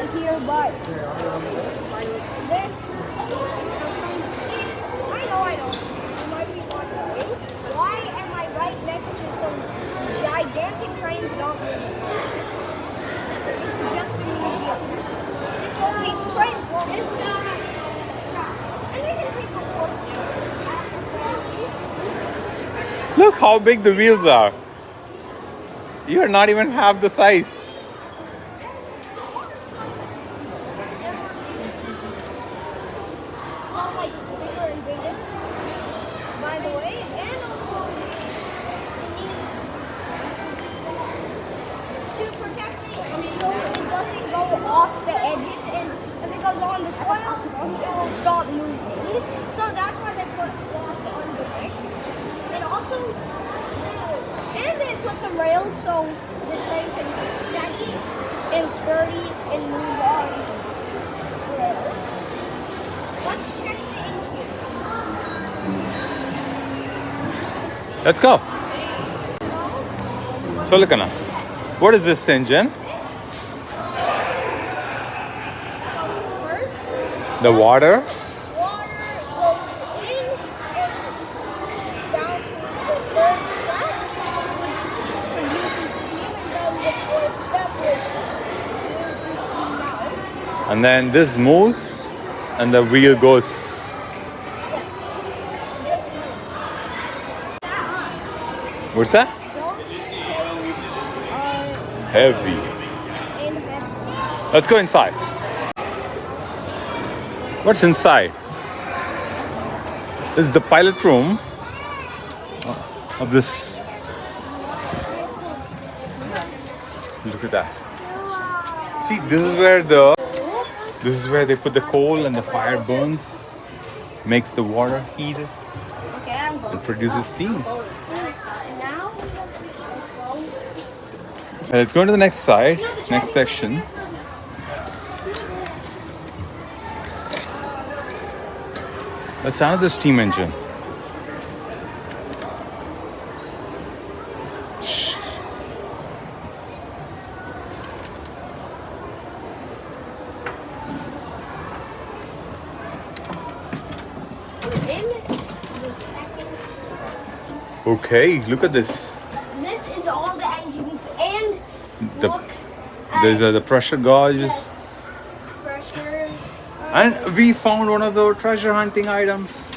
right here, but this. I know. You might be wondering, why am I right next to some gigantic trains not moving? It's just a museum. These trains won't move. And we can take a look at the train. Look how big the wheels are. You are not even half the size. Well, like bigger and bigger. By the way, and also it needs to protect it so it doesn't go off the edges, and if it goes on the soil, it will stop moving. So that's why they put blocks under it. And also, they put some rails so the train can be steady and sturdy and move on rails. Let's check the interior. Let's go. So look, Anna, what is this engine? So first, The water. water goes in and trickles down to the third step, which produces steam, and then the fourth step, which produces steam out. And then this moves and the wheel goes. What's that? Those trains are Heavy. in heavy. Let's go inside. What's inside? This is the pilot room of this. Look at that. See, this is where they put the coal and the fire burns, makes the water heat Okay, I'm going. and produces steam. Now, let's go. Let's go to the next side, next section. That's another steam engine. Shh. We're in the second. Okay, look at this. This is all the engines, and The- look at There's the pressure gauges. this pressure. And we found one of the treasure hunting items.